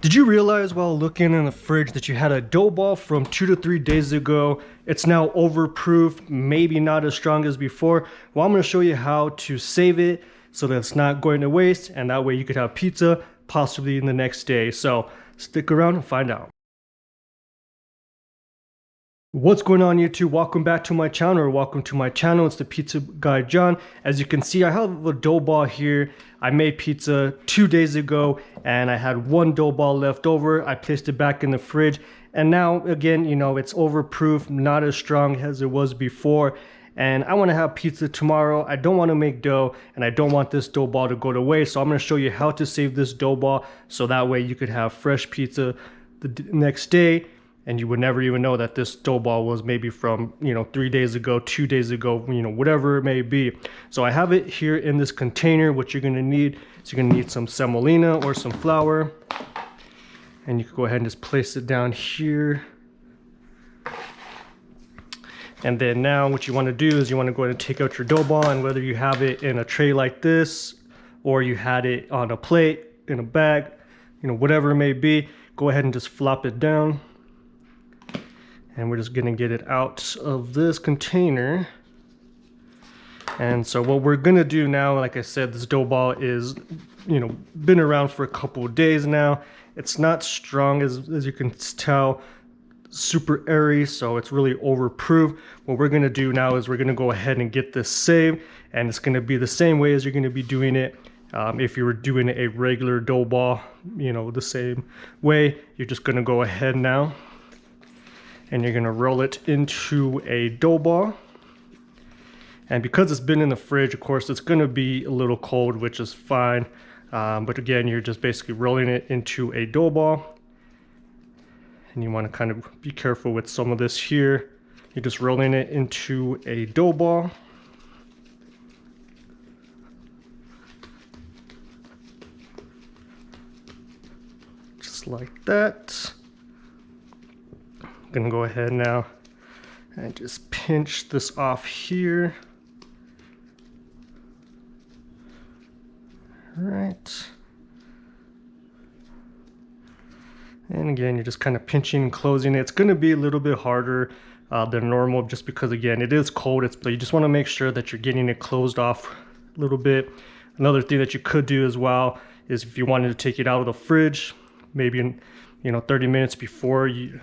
Did you realize while looking in the fridge that you had a dough ball from 2 to 3 days ago? It's now overproof, maybe not as strong as before. Well, I'm going to show you how to save it so that it's not going to waste, and that way you could have pizza possibly in the next day. So stick around and find out. What's going on, YouTube? Welcome back to my channel, or welcome to my channel. It's the Pizza Guy John. As you can see, I have a dough ball here. I made pizza 2 days ago and I had one dough ball left over. I placed it back in the fridge, and now again, you know, it's overproof, not as strong as it was before. And I want to have pizza tomorrow. I don't want to make dough, and I don't want this dough ball to go to waste. So I'm going to show you how to save this dough ball so that way you could have fresh pizza the next day. And you would never even know that this dough ball was maybe from, 3 days ago, 2 days ago, whatever it may be. So I have it here in this container. What you're going to need is you're going to need some semolina or some flour. And you can go ahead and just place it down here. And then now what you want to do is you want to go ahead and take out your dough ball, and whether you have it in a tray like this or you had it on a plate, in a bag, whatever it may be, go ahead and just flop it down. And we're just gonna get it out of this container. And so what we're gonna do now, like I said, this dough ball is, been around for a couple of days now. It's not strong as you can tell, super airy, so it's really overproof. What we're gonna do now is we're gonna go ahead and get this saved, and it's gonna be the same way as you're gonna be doing it if you were doing a regular dough ball, the same way. You're just gonna go ahead now and you're gonna roll it into a dough ball. And because it's been in the fridge, of course, it's gonna be a little cold, which is fine. But again, you're just basically rolling it into a dough ball. And you wanna kind of be careful with some of this here. You're just rolling it into a dough ball. Just like that. Gonna go ahead now and just pinch this off here. All right. And again, you're just kind of pinching and closing it. It's gonna be a little bit harder than normal, just because again, it is cold. So you just wanna make sure that you're getting it closed off a little bit. Another thing that you could do as well is if you wanted to take it out of the fridge, maybe in 30 minutes before you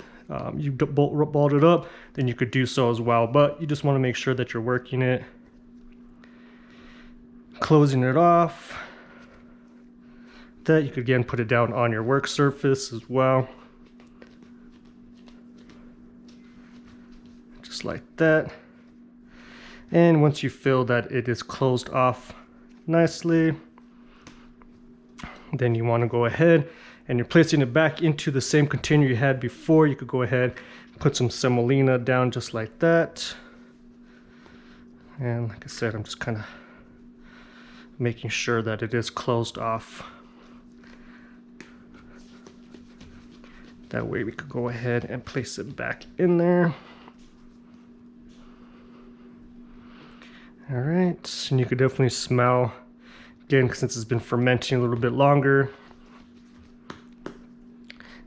balled it up, then you could do so as well. But you just want to make sure that you're working it, closing it off. That you could again put it down on your work surface as well, just like that. And once you feel that it is closed off nicely, then you want to go ahead and you're placing it back into the same container you had before. You could go ahead and put some semolina down just like that. And like I said, I'm just kind of making sure that it is closed off. That way we could go ahead and place it back in there. All right, and you could definitely smell, again, since it's been fermenting a little bit longer.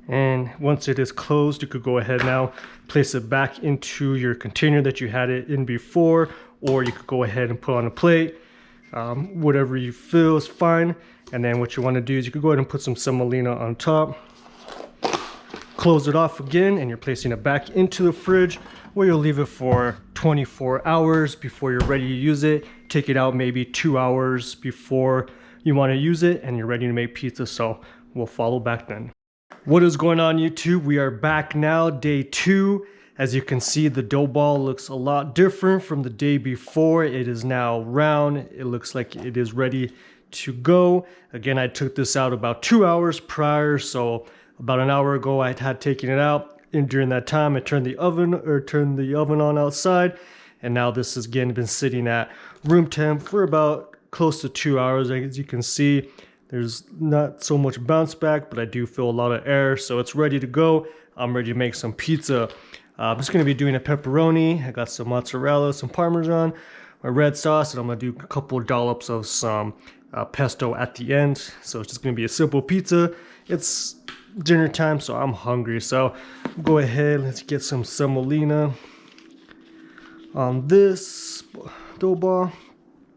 And once it is closed, you could go ahead now, place it back into your container that you had it in before, or you could go ahead and put on a plate. Whatever you feel is fine. And then what you want to do is you could go ahead and put some semolina on top. Close it off again, and you're placing it back into the fridge, where you'll leave it for 24 hours before you're ready to use it. Take it out maybe 2 hours before you want to use it, and you're ready to make pizza. So we'll follow back then. What is going on, YouTube? We are back now, day 2. As you can see, the dough ball looks a lot different from the day before. It is now round. It looks like it is ready to go. Again, I took this out about 2 hours prior, so about an hour ago I had taken it out. And during that time, I turned the oven on outside, and now this has again been sitting at room temp for about close to 2 hours. As you can see, there's not so much bounce back, but I do feel a lot of air, so it's ready to go. I'm ready to make some pizza. I'm just gonna be doing a pepperoni. I got some mozzarella, some Parmesan, my red sauce, and I'm gonna do a couple of dollops of some pesto at the end. So it's just gonna be a simple pizza. It's dinner time, so I'm hungry. So go ahead, let's get some semolina on this dough ball.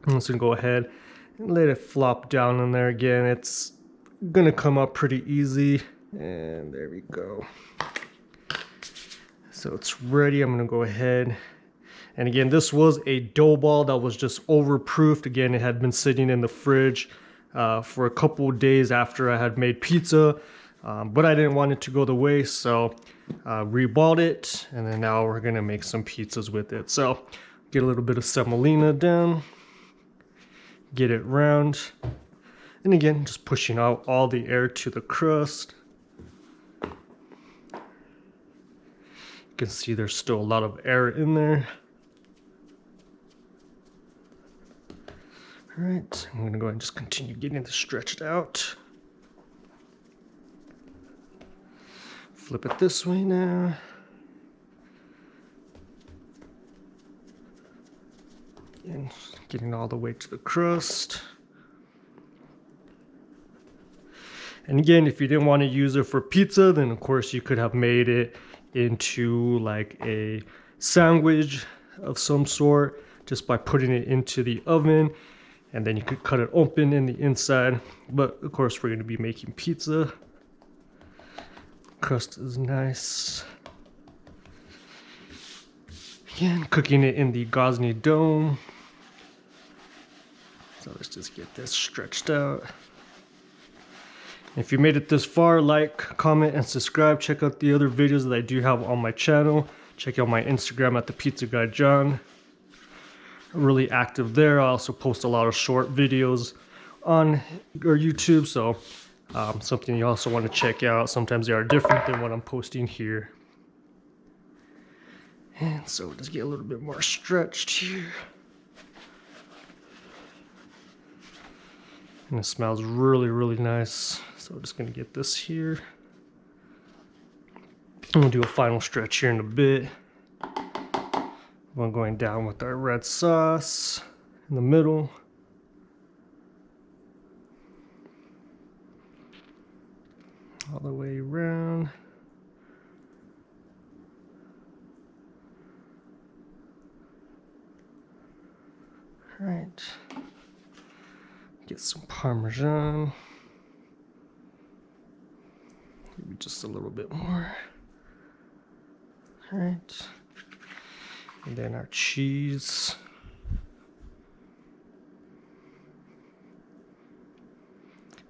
I'm just gonna go ahead and let it flop down in there again. It's gonna come up pretty easy, and there we go. So it's ready. I'm gonna go ahead, and again, this was a dough ball that was just overproofed. Again, it had been sitting in the fridge for a couple of days after I had made pizza, but I didn't want it to go to waste, so reballed it, and then now we're gonna make some pizzas with it. So get a little bit of semolina down, get it round, and again, just pushing out all the air to the crust. You can see there's still a lot of air in there. All right, I'm gonna go ahead and just continue getting this stretched out. Flip it this way now. And getting all the way to the crust. And again, if you didn't want to use it for pizza, then of course you could have made it into like a sandwich of some sort just by putting it into the oven, and then you could cut it open in the inside. But of course we're going to be making pizza. Crust is nice. Again, cooking it in the Gozney dome. So let's just get this stretched out. If you made it this far, like, comment, and subscribe. Check out the other videos that I do have on my channel. Check out my Instagram at the Pizza Guy John. I'm really active there. I also post a lot of short videos on our YouTube, so something you also want to check out. Sometimes they are different than what I'm posting here. And so just get a little bit more stretched here. And it smells really, really nice. So I'm just gonna get this here. I'm gonna do a final stretch here in a bit. We're going down with our red sauce in the middle. All the way around. All right. Get some Parmesan. Maybe just a little bit more. All right. And then our cheese.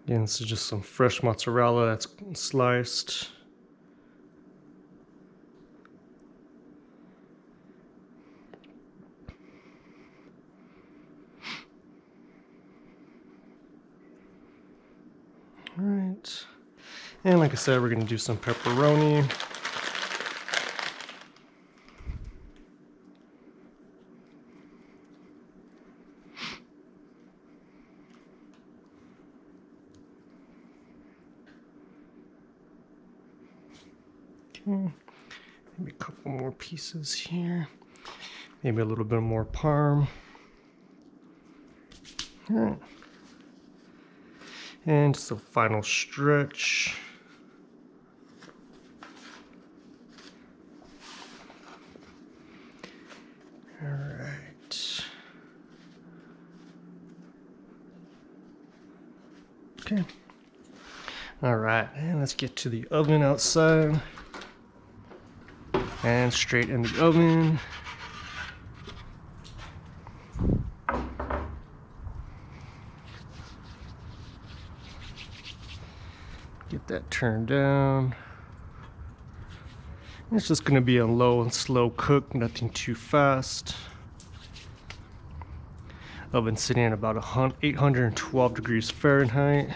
Again, this is just some fresh mozzarella that's sliced. All right. And like I said, we're going to do some pepperoni. Okay. Maybe a couple more pieces here. Maybe a little bit more parm. All right. And just a final stretch. All right. Okay. All right, and let's get to the oven outside. And straight in the oven. Get that turned down. It's just going to be a low and slow cook, nothing too fast. Oven sitting at about 812 degrees Fahrenheit.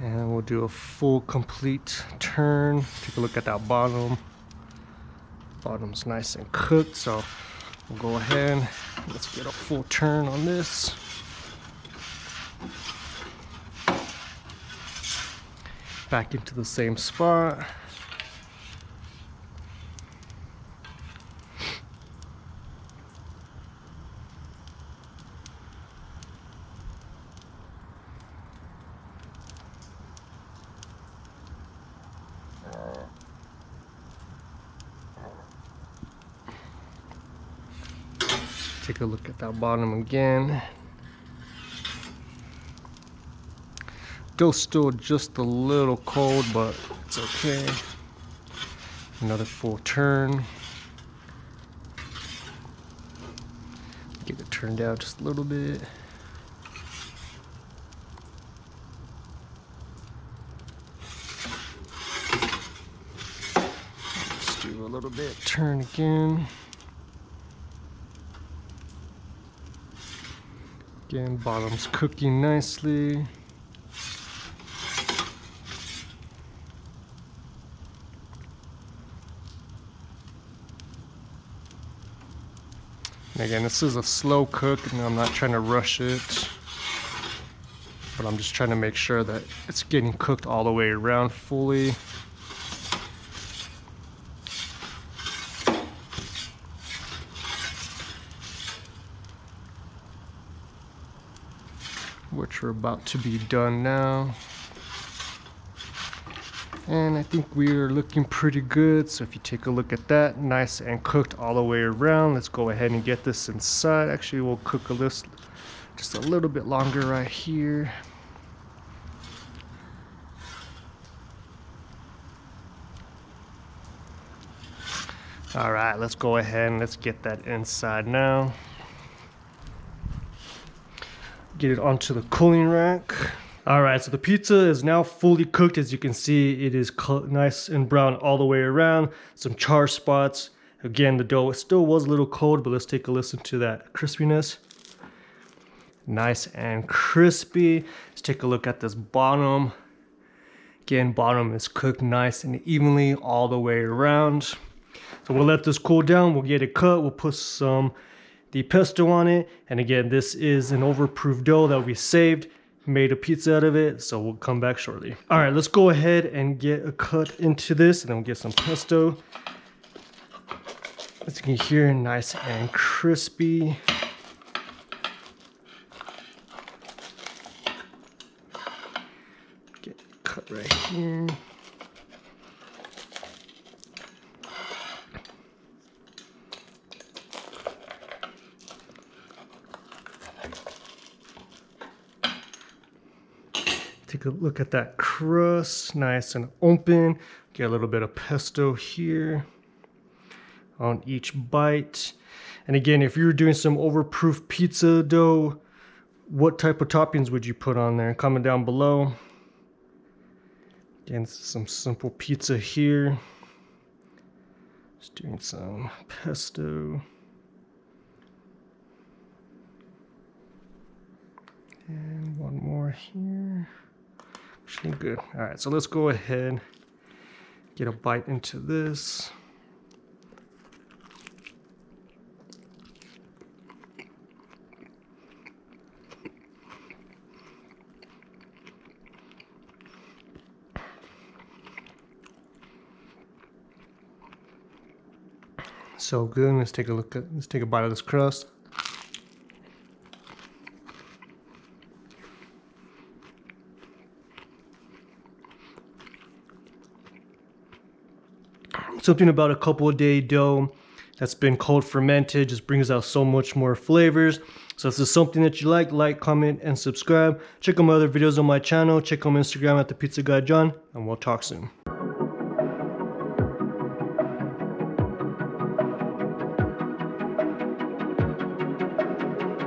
And we'll do a full complete turn. Take a look at that bottom. Bottom's nice and cooked, so We'll go ahead, let's get a full turn on this. Back into the same spot. Take a look at that bottom again. Still just a little cold, but it's okay. Another full turn. Get it turned out just a little bit. Let's do a little bit, turn again. Again, bottom's cooking nicely. And again, this is a slow cook, and I'm not trying to rush it, but I'm just trying to make sure that it's getting cooked all the way around fully. Which we're about to be done now. And I think we are looking pretty good. So if you take a look at that, nice and cooked all the way around. Let's go ahead and get this inside. Actually, we'll cook this just a little bit longer right here. All right, let's go ahead and let's get that inside now. Get it onto the cooling rack. All right, so the pizza is now fully cooked. As you can see, it is nice and brown all the way around. Some char spots. Again, the dough still was a little cold, but let's take a listen to that crispiness. Nice and crispy. Let's take a look at this bottom. Again, bottom is cooked nice and evenly all the way around. So we'll let this cool down. We'll get it cut. We'll put the pesto on it. And again, this is an overproof dough that we saved, made a pizza out of it. So we'll come back shortly. All right, let's go ahead and get a cut into this, and then we'll get some pesto. As you can hear, nice and crispy. Get it cut right here. Take a look at that crust, nice and open. Get a little bit of pesto here on each bite. And again, if you're doing some overproof pizza dough, what type of toppings would you put on there? Comment down below. Again, some simple pizza here. Just doing some pesto. And one more here. Actually good. All right, so let's go ahead, get a bite into this. So good. Let's take a bite of this crust. Something about a couple of day dough that's been cold fermented just brings out so much more flavors. So if this is something that you like, comment, and subscribe. Check out my other videos on my channel. Check out my Instagram at The Pizza Guy John, and we'll talk soon.